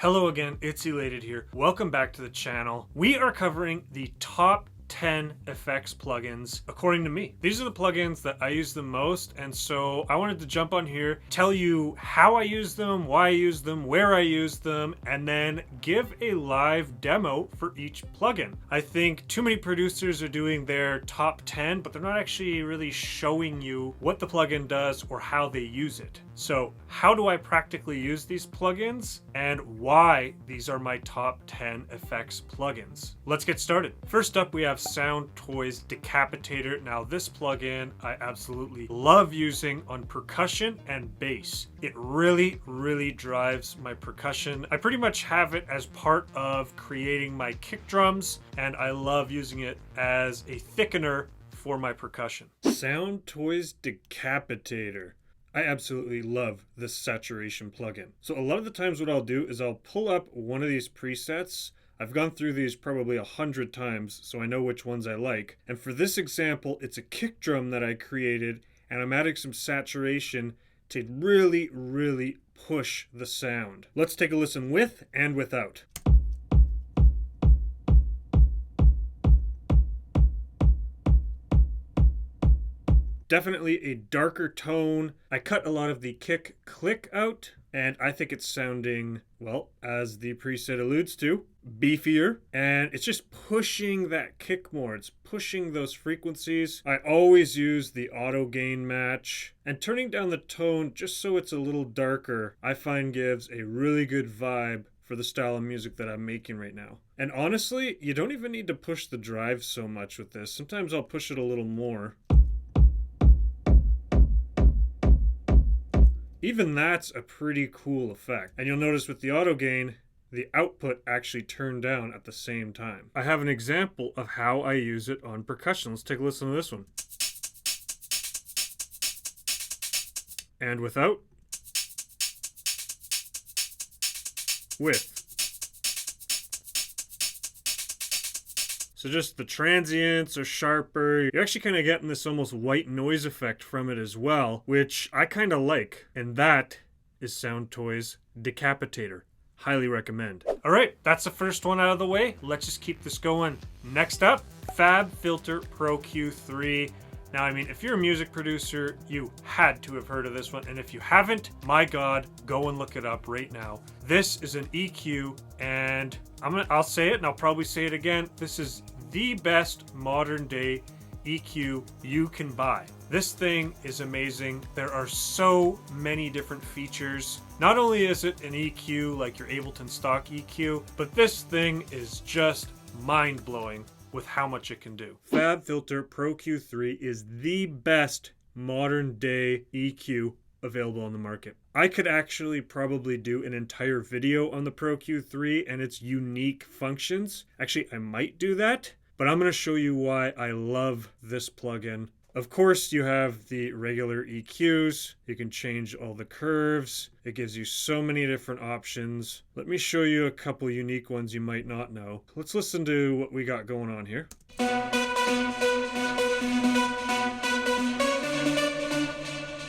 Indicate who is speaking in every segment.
Speaker 1: Hello again, it's Elated here. Welcome back to the channel. We are covering the top 10 effects plugins according to me. These are the plugins that I use the most, and so I wanted to jump on here, tell you how I use them, why I use them, where I use them, and then give a live demo for each plugin. I think too many producers are doing their top 10, but they're not actually really showing you what the plugin does or how they use it. So how do I practically use these plugins and why these are my top 10 effects plugins? Let's get started. First up, we have Soundtoys Decapitator. Now this plugin I absolutely love using on percussion and bass. It really drives my percussion. I pretty much have it as part of creating my kick drums, and I love using it as a thickener for my percussion. Soundtoys Decapitator. I absolutely love this saturation plugin. So a lot of the times what I'll do is I'll pull up one of these presets. I've gone through these probably 100 times, so I know which ones I like. And for this example, it's a kick drum that I created, and I'm adding some saturation to really push the sound. Let's take a listen with and without. Definitely a darker tone. I cut a lot of the kick click out, and I think it's sounding, well, as the preset alludes to, beefier, and it's just pushing that kick more. It's pushing those frequencies. I always use the auto gain match, and turning down the tone just so it's a little darker, I find gives a really good vibe for the style of music that I'm making right now. And honestly, you don't even need to push the drive so much with this. Sometimes I'll push it a little more. Even that's a pretty cool effect. And you'll notice with the auto gain, the output actually turned down at the same time. I have an example of how I use it on percussion. Let's take a listen to this one. And without. With. So just the transients are sharper. You're actually kind of getting this almost white noise effect from it as well, which I kind of like. And that is Soundtoys Decapitator. Highly recommend. All right, that's the first one out of the way. Let's just keep this going. Next up, FabFilter Pro Q3. Now, I mean, if you're a music producer, you had to have heard of this one. And if you haven't, my God, go and look it up right now. This is an EQ, and I'll say it, and I'll probably say it again. This is the best modern day EQ you can buy. This thing is amazing. There are so many different features. Not only is it an EQ like your Ableton stock EQ, but this thing is just mind-blowing with how much it can do. FabFilter Pro Q3 is the best modern day EQ available on the market. I could actually probably do an entire video on the Pro Q3 and its unique functions. Actually, I might do that, but I'm going to show you why I love this plugin. Of course, you have the regular EQs. You can change all the curves. It gives you so many different options. Let me show you a couple unique ones you might not know. Let's listen to what we got going on here.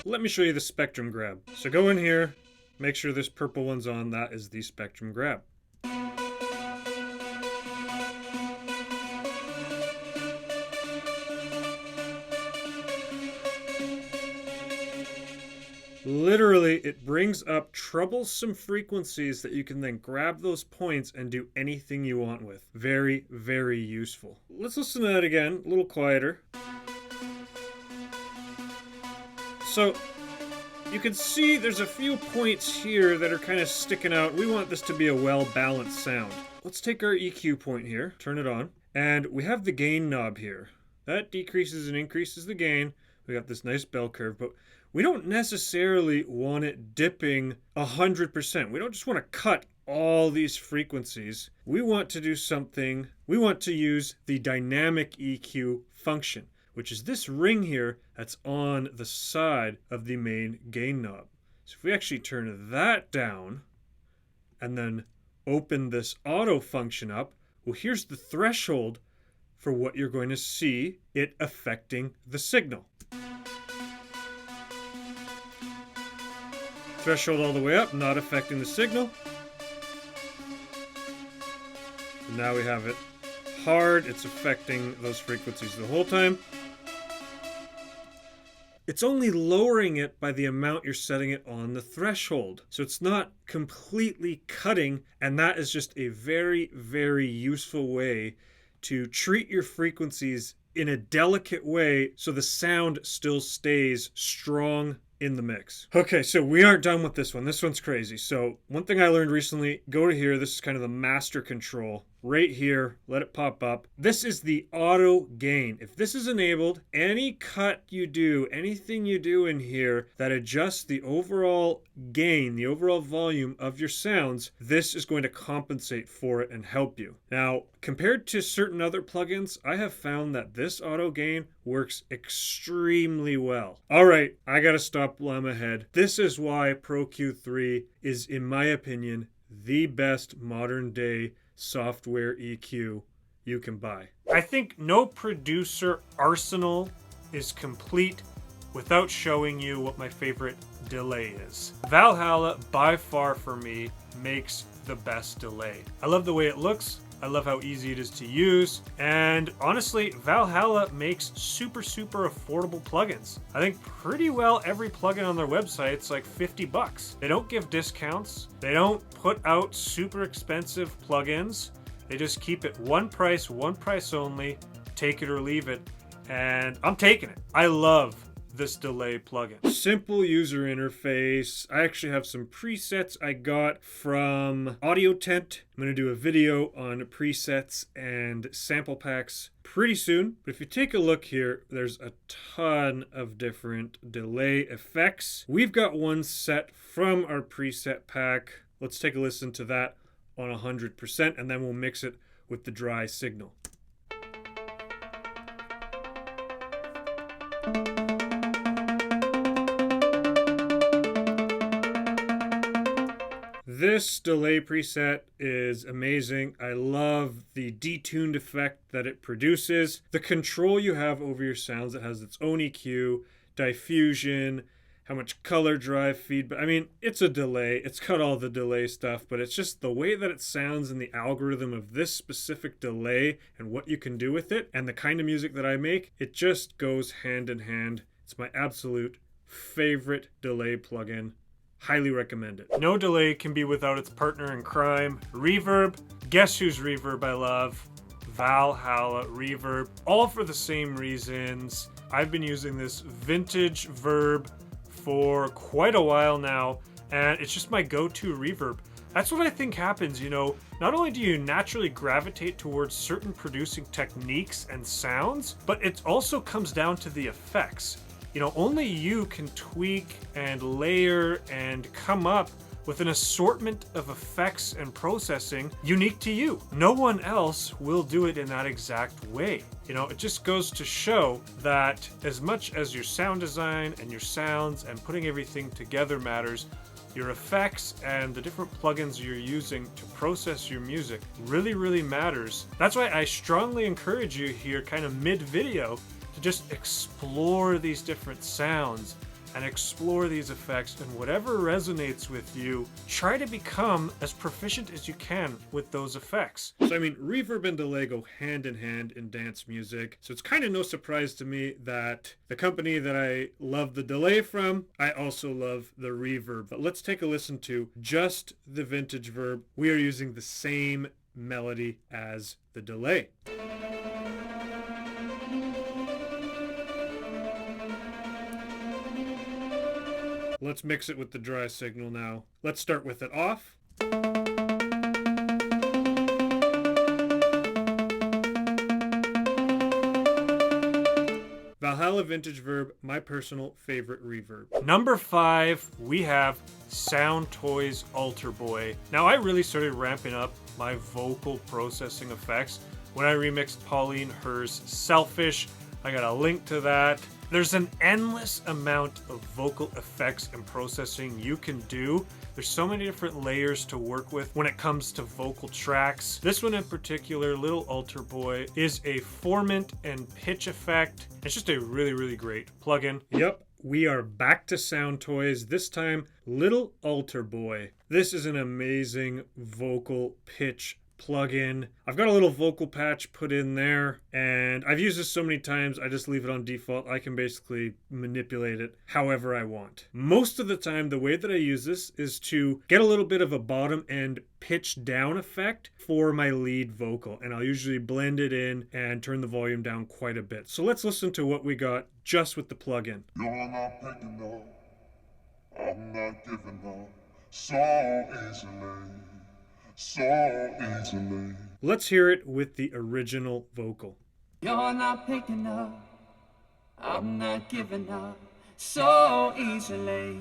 Speaker 1: Let me show you the spectrum grab. So go in here, make sure this purple one's on. That is the spectrum grab. Literally, it brings up troublesome frequencies that you can then grab those points and do anything you want with. Very useful. Let's listen to that again, a little quieter. So you can see there's a few points here that are kind of sticking out. We want this to be a well-balanced sound. Let's take our EQ point here, turn it on, and we have the gain knob here. That decreases and increases the gain. We got this nice bell curve, but we don't necessarily want it dipping 100%. We don't just want to cut all these frequencies. We want to do something. We want to use the dynamic EQ function, which is this ring here that's on the side of the main gain knob. So if we actually turn that down and then open this auto function up, well, here's the threshold for what you're going to see it affecting the signal. Threshold all the way up, not affecting the signal. And now we have it hard. It's affecting those frequencies the whole time. It's only lowering it by the amount you're setting it on the threshold. So it's not completely cutting, and that is just a very, very useful way to treat your frequencies in a delicate way so the sound still stays strong in the mix. Okay, so we aren't done with this one. This one's crazy. So one thing I learned recently, go to here. This is kind of the master control. Right here, let it pop up. This is the auto gain. If this is enabled, any cut you do, anything you do in here that adjusts the overall gain, the overall volume of your sounds, this is going to compensate for it and help you. Now, compared to certain other plugins, I have found that this auto gain works extremely well. All right, I gotta stop while I'm ahead. This is why Pro Q3 is, in my opinion, the best modern day software EQ you can buy. I think no producer arsenal is complete without showing you what my favorite delay is. Valhalla, by far for me, makes the best delay. I love the way it looks. I love how easy it is to use. And honestly, Valhalla makes super, super affordable plugins. I think pretty well every plugin on their website is like 50 bucks. They don't give discounts. They don't put out super expensive plugins. They just keep it one price only, take it or leave it. And I'm taking it. I love this delay plugin. Simple user interface. I actually have some presets I got from Audio Tent. I'm going to do a video on presets and sample packs pretty soon. But if you take a look here, there's a ton of different delay effects. We've got one set from our preset pack. Let's take a listen to that on 100%, and then we'll mix it with the dry signal. This delay preset is amazing. I love the detuned effect that it produces. The control you have over your sounds, it has its own EQ, diffusion, how much color drive feedback. I mean, it's a delay. It's got all the delay stuff, but it's just the way that it sounds and the algorithm of this specific delay and what you can do with it and the kind of music that I make, it just goes hand in hand. It's my absolute favorite delay plugin. Highly recommend it. No delay can be without its partner in crime, Reverb. Guess whose Reverb I love? Valhalla Reverb. All for the same reasons. I've been using this vintage Verb for quite a while now, and it's just my go-to reverb. That's what I think happens, you know. Not only do you naturally gravitate towards certain producing techniques and sounds, but it also comes down to the effects. You know, only you can tweak and layer and come up with an assortment of effects and processing unique to you. No one else will do it in that exact way. You know, it just goes to show that as much as your sound design and your sounds and putting everything together matters, your effects and the different plugins you're using to process your music really, really matters. That's why I strongly encourage you here, kind of mid-video, to just explore these different sounds and explore these effects, and whatever resonates with you, try to become as proficient as you can with those effects. So I mean, reverb and delay go hand in hand in dance music, so it's kind of no surprise to me that the company that I love the delay from, I also love the reverb. But let's take a listen to just the vintage Verb. We are using the same melody as the delay. Let's mix it with the dry signal now. Let's start with it off. Valhalla Vintage Verb, my personal favorite reverb. Number 5, we have Soundtoys Alter Boy. Now I really started ramping up my vocal processing effects when I remixed Pauline Herr's Selfish. I got a link to that. There's an endless amount of vocal effects and processing you can do. There's so many different layers to work with when it comes to vocal tracks. This one in particular, Little Alter Boy, is a formant and pitch effect. It's just a really, really great plugin. Yep, we are back to Soundtoys, this time Little Alter Boy. This is an amazing vocal pitch plugin. I've got a little vocal patch put in there, and I've used this so many times, I just leave it on default. I can basically manipulate it however I want. Most of the time, the way that I use this is to get a little bit of a bottom end pitch down effect for my lead vocal, and I'll usually blend it in and turn the volume down quite a bit. So let's listen to what we got just with the plugin.
Speaker 2: You're not picking up, I'm not giving up so easily.
Speaker 1: Let's hear it with the original vocal.
Speaker 3: You're not picking up, I'm not giving up so easily.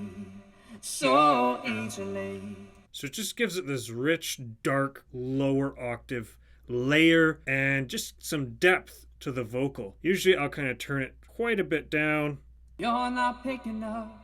Speaker 3: So
Speaker 1: it just gives it this rich, dark, lower octave layer and just some depth to the vocal. Usually I'll kind of turn it quite a bit down.
Speaker 3: You're not picking up,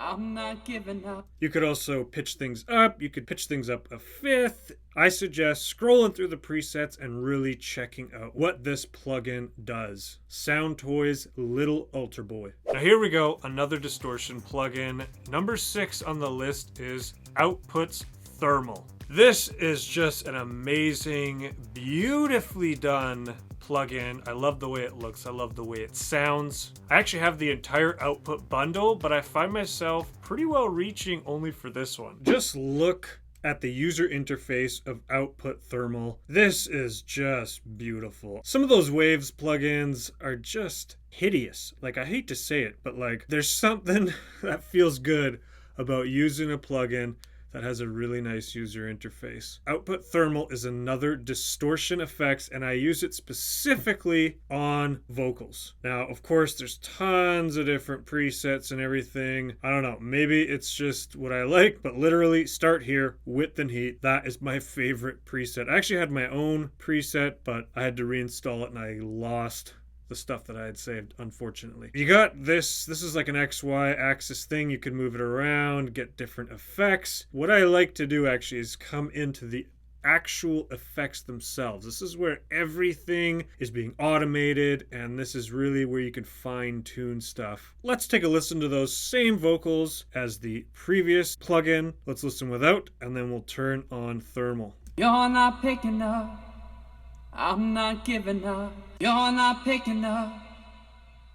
Speaker 3: I'm not giving up.
Speaker 1: You could also pitch things up. You could pitch things up a fifth. I suggest scrolling through the presets and really checking out what this plugin does. Soundtoys Little Altar Boy. Now here we go, another distortion plugin. Number 6 on the list is Outputs Thermal. This is just an amazing, beautifully done plugin. I love the way it looks. I love the way it sounds. I actually have the entire output bundle, but I find myself pretty well reaching only for this one. Just look at the user interface of Output Thermal. This is just beautiful. Some of those Waves plugins are just hideous. Like, I hate to say it, but like, there's something that feels good about using a plugin that has a really nice user interface. Output Thermal is another distortion effects, and I use it specifically on vocals. Now, of course, there's tons of different presets and everything. I don't know, maybe it's just what I like, but literally start here, width and heat. That is my favorite preset. I actually had my own preset, but I had to reinstall it and I lost the stuff that I had saved, unfortunately. You got this is like an XY axis thing. You can move it around, get different effects. What I like to do actually is come into the actual effects themselves. This is where everything is being automated, and this is really where you can fine-tune stuff. Let's take a listen to those same vocals as the previous plugin. Let's listen without, and then we'll turn on Thermal.
Speaker 3: You're not picking up, I'm not giving up. You're not picking up,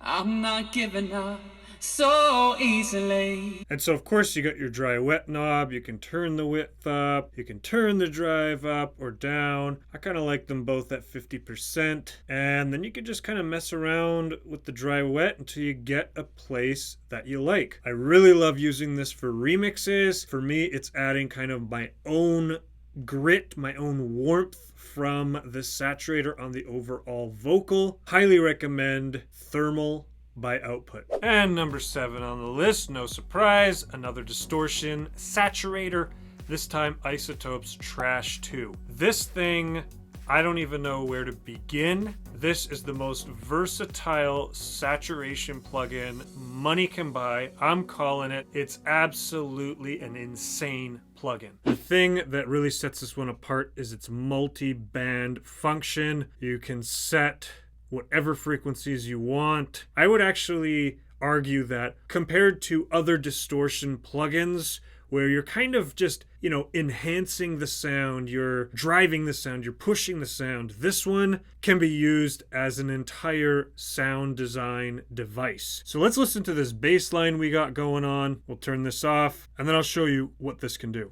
Speaker 3: I'm not giving up so easily.
Speaker 1: And so of course you got your dry wet knob. You can turn the width up, you can turn the drive up or down. I kind of like them both at 50%. And then you can just kind of mess around with the dry wet until you get a place that you like. I really love using this for remixes. For me, it's adding kind of my own grit, my own warmth from the saturator on the overall vocal. Highly recommend Thermal by Output. And number 7 on the list, no surprise, another distortion saturator, this time Isotope's Trash 2. This thing, I don't even know where to begin. This is the most versatile saturation plugin money can buy. I'm calling it. It's absolutely an insane plugin. The thing that really sets this one apart is its multi-band function. You can set whatever frequencies you want. I would actually argue that compared to other distortion plugins where you're kind of just, you know, enhancing the sound, you're driving the sound, you're pushing the sound, this one can be used as an entire sound design device. So let's listen to this bass line we got going on. We'll turn this off, and then I'll show you what this can do.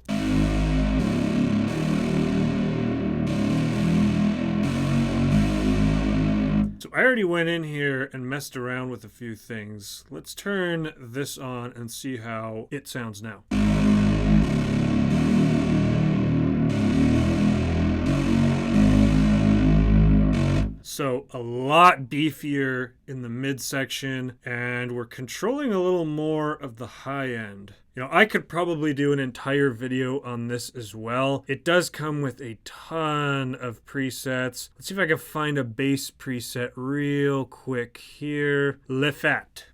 Speaker 1: So I already went in here and messed around with a few things. Let's turn this on and see how it sounds now. So a lot beefier in the midsection, and we're controlling a little more of the high end. You know, I could probably do an entire video on this as well. It does come with a ton of presets. Let's see if I can find a bass preset real quick here. Le Fat.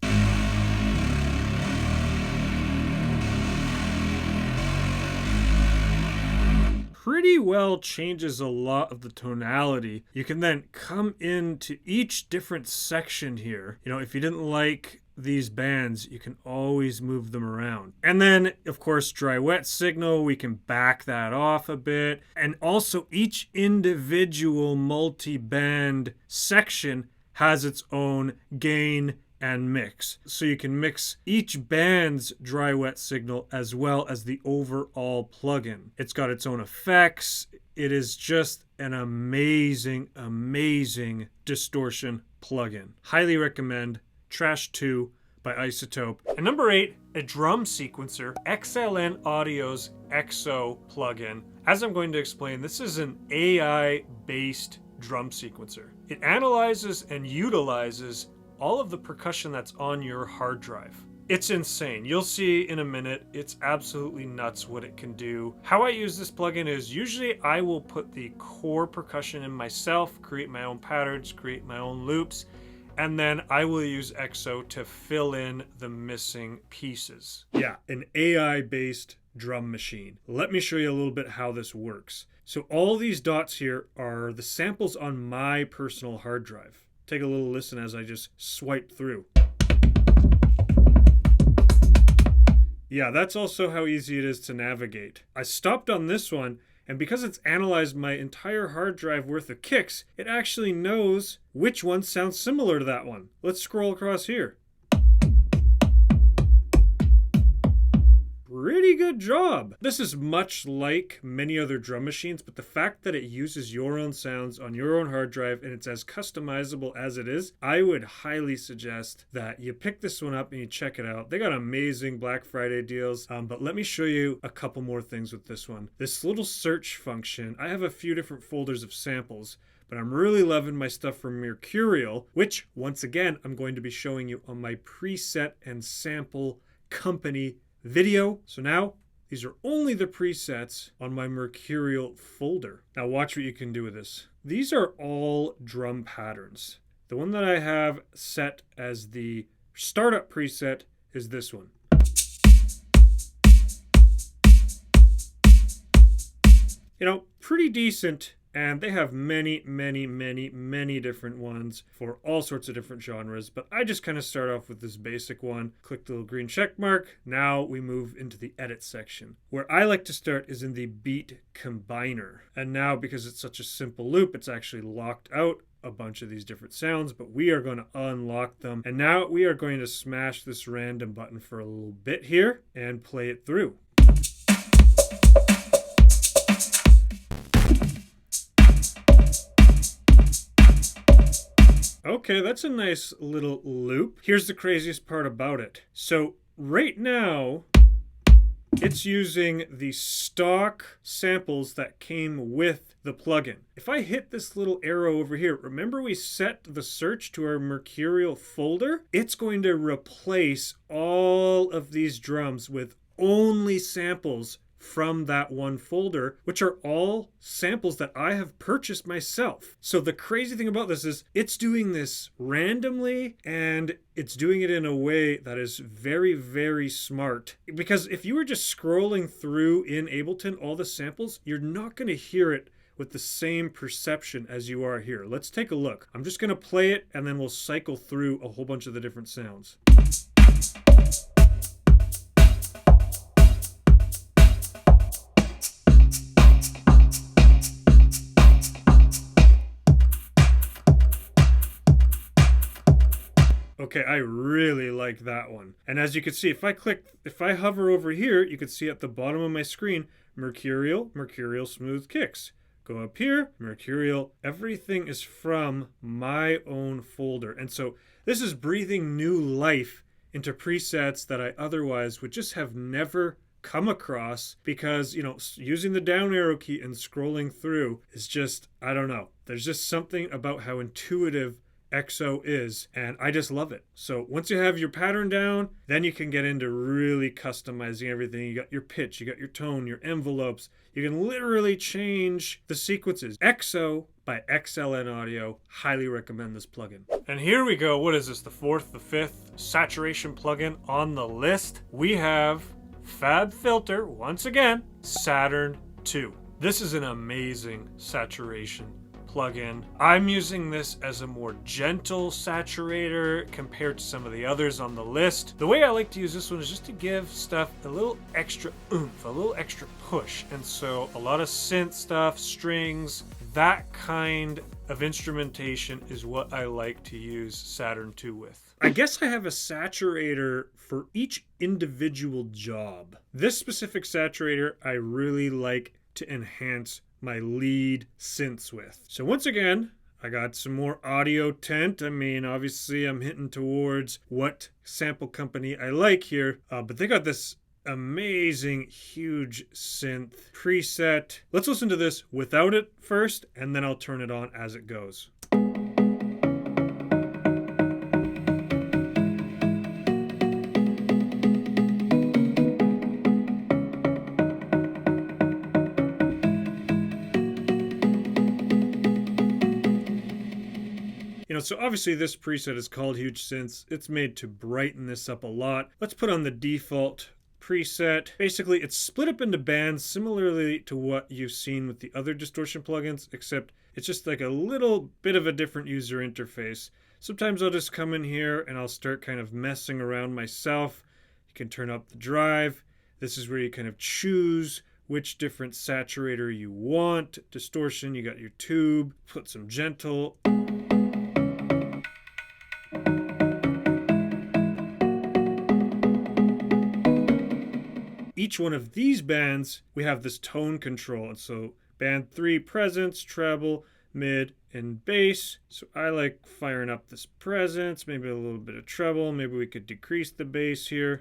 Speaker 1: Pretty well changes a lot of the tonality. You can then come into each different section here. You know, if you didn't like these bands, you can always move them around. And then, of course, dry wet signal, we can back that off a bit. And also each individual multi-band section has its own gain and mix. So you can mix each band's dry wet signal as well as the overall plugin. It's got its own effects. It is just an amazing, amazing distortion plugin. Highly recommend Trash 2 by Isotope. And number 8, a drum sequencer, XLN Audio's Exo plugin. As I'm going to explain, this is an AI-based drum sequencer. It analyzes and utilizes all of the percussion that's on your hard drive. It's insane. You'll see in a minute. It's absolutely nuts what it can do. How I use this plugin is usually I will put the core percussion in myself, create my own patterns, create my own loops, and then I will use Exo to fill in the missing pieces. Yeah, an AI-based drum machine. Let me show you a little bit how this works. So all these dots here are the samples on my personal hard drive. Take a little listen as I just swipe through. Yeah, that's also how easy it is to navigate. I stopped on this one, and because it's analyzed my entire hard drive worth of kicks, it actually knows which one sounds similar to that one. Let's scroll across here. Pretty good job. This is much like many other drum machines, but the fact that it uses your own sounds on your own hard drive and it's as customizable as it is, I would highly suggest that you pick this one up and you check it out. They got amazing Black Friday deals, but let me show you a couple more things with this one. This little search function, I have a few different folders of samples, but I'm really loving my stuff from Mercurial, which once again, I'm going to be showing you on my preset and sample company video. So now these are only the presets on my Mercurial folder. Now watch what you can do with this. These are all drum patterns. The one that I have set as the startup preset is this one. You know, pretty decent. And they have many, many, many, many different ones for all sorts of different genres. But I just kind of start off with this basic one. Click the little green check mark. Now we move into the edit section. Where I like to start is in the beat combiner. And now because it's such a simple loop, it's actually locked out a bunch of these different sounds, but we are going to unlock them. And now we are going to smash this random button for a little bit here and play it through. Okay, that's a nice little loop. Here's the craziest part about it. So right now, it's using the stock samples that came with the plugin. If I hit this little arrow over here, remember we set the search to our Mercurial folder? It's going to replace all of these drums with only samples from that one folder, which are all samples that I have purchased myself. So the crazy thing about this is it's doing this randomly and it's doing it in a way that is very, very smart. Because if you were just scrolling through in Ableton all the samples, you're not going to hear it with the same perception as you are here. Let's take a look. I'm just going to play it and then we'll cycle through a whole bunch of the different sounds. Okay, I really like that one. And as you can see, if I hover over here, you can see at the bottom of my screen, Mercurial Smooth Kicks. Go up here, Mercurial. Everything is from my own folder. And so this is breathing new life into presets that I otherwise would just have never come across because, you know, using the down arrow key and scrolling through is just, I don't know. There's just something about how intuitive Exo is, and I just love it. So once you have your pattern down, then you can get into really customizing everything. You got your pitch, you got your tone, your envelopes. You can literally change the sequences. Exo by XLN Audio. Highly recommend this plugin. And here we go. What is this? The fourth, the fifth saturation plugin on the list. We have FabFilter, once again, Saturn 2. This is an amazing saturation plugin. I'm using this as a more gentle saturator compared to some of the others on the list. The way I like to use this one is just to give stuff a little extra oomph, a little extra push. And so a lot of synth stuff, strings, that kind of instrumentation is what I like to use Saturn II with. I guess I have a saturator for each individual job. This specific saturator I really like to enhance my lead synths with. So once again, I got some more audio tent. I mean, obviously I'm hitting towards what sample company I like here, but they got this amazing huge synth preset. Let's listen to this without it first, and then I'll turn it on as it goes. So obviously this preset is called Huge Synths. It's made to brighten this up a lot. Let's put on the default preset. Basically, it's split up into bands similarly to what you've seen with the other distortion plugins, except it's just like a little bit of a different user interface. Sometimes I'll just come in here and I'll start kind of messing around myself. You can turn up the drive. This is where you kind of choose which different saturator you want. Distortion, you got your tube. Put some gentle. Each one of these bands, we have this tone control. And so band 3, presence, treble, mid, and bass. So I like firing up this presence, maybe a little bit of treble. Maybe we could decrease the bass here.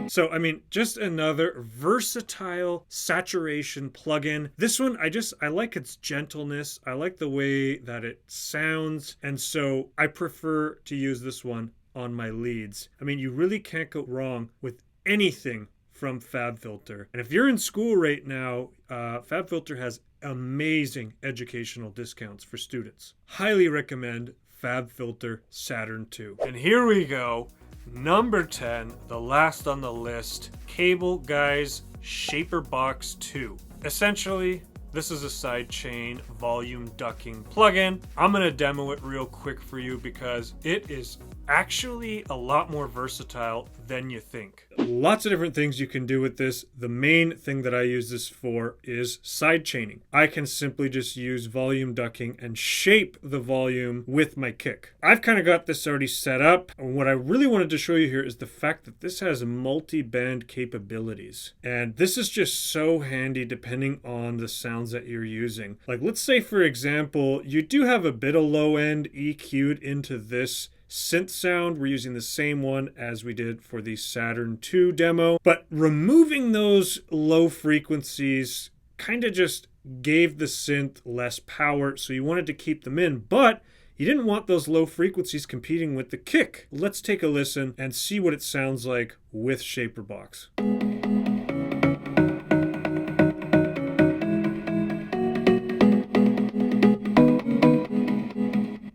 Speaker 1: So, I mean, just another versatile saturation plugin. This one, I like its gentleness. I like the way that it sounds. And so I prefer to use this one on my leads. I mean, you really can't go wrong with anything from FabFilter. And if you're in school right now, FabFilter has amazing educational discounts for students. Highly recommend FabFilter Saturn II. And here we go. Number 10, the last on the list, Cable Guy's Shaperbox 2. Essentially, this is a sidechain volume ducking plugin. I'm going to demo it real quick for you because it is actually a lot more versatile than you think. Lots of different things you can do with this. The main thing that I use this for is sidechaining. I can simply just use volume ducking and shape the volume with my kick. I've kind of got this already set up. And what I really wanted to show you here is the fact that this has multi-band capabilities. And this is just so handy depending on the sounds that you're using. Like, let's say, for example, you do have a bit of low end EQ'd into this synth sound. We're using the same one as we did for the Saturn II demo, but removing those low frequencies kind of just gave the synth less power, so you wanted to keep them in, but you didn't want those low frequencies competing with the kick. Let's take a listen and see what it sounds like with Shaperbox.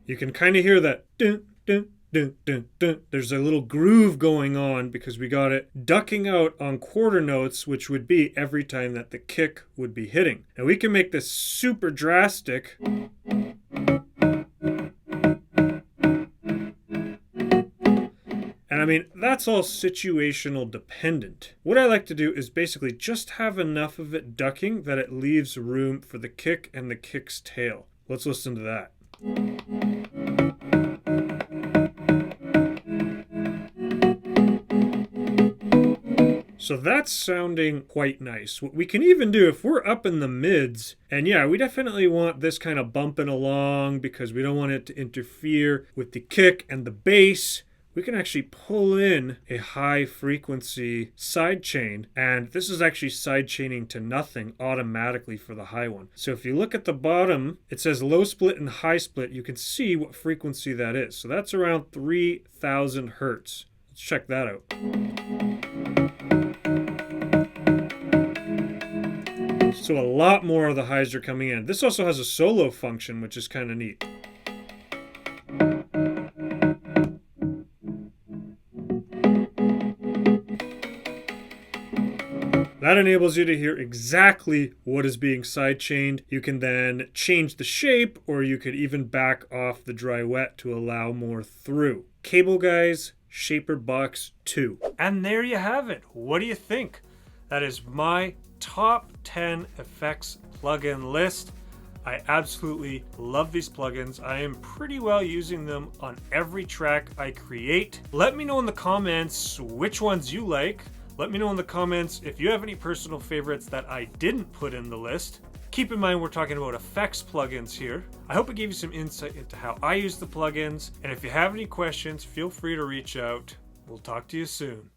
Speaker 1: You can kind of hear that dun, dun, dun, dun, dun. There's a little groove going on because we got it ducking out on quarter notes, which would be every time that the kick would be hitting. Now we can make this super drastic. And I mean, that's all situational dependent. What I like to do is basically just have enough of it ducking that it leaves room for the kick and the kick's tail. Let's listen to that. So that's sounding quite nice. What we can even do if we're up in the mids, and yeah, we definitely want this kind of bumping along because we don't want it to interfere with the kick and the bass, we can actually pull in a high frequency sidechain, and this is actually sidechaining to nothing automatically for the high one. So if you look at the bottom, it says low split and high split. You can see what frequency that is. So that's around 3,000 hertz. Let's check that out. So a lot more of the highs are coming in. This also has a solo function, which is kind of neat. That enables you to hear exactly what is being sidechained. You can then change the shape, or you could even back off the dry wet to allow more through. Cable Guys, Shaperbox 2. And there you have it. What do you think? That is my top 10 effects plugin list. I absolutely love these plugins. I am pretty well using them on every track I create. Let me know in the comments which ones you like. Let me know in the comments if you have any personal favorites that I didn't put in the list. Keep in mind we're talking about effects plugins here. I hope it gave you some insight into how I use the plugins. And if you have any questions, feel free to reach out. We'll talk to you soon.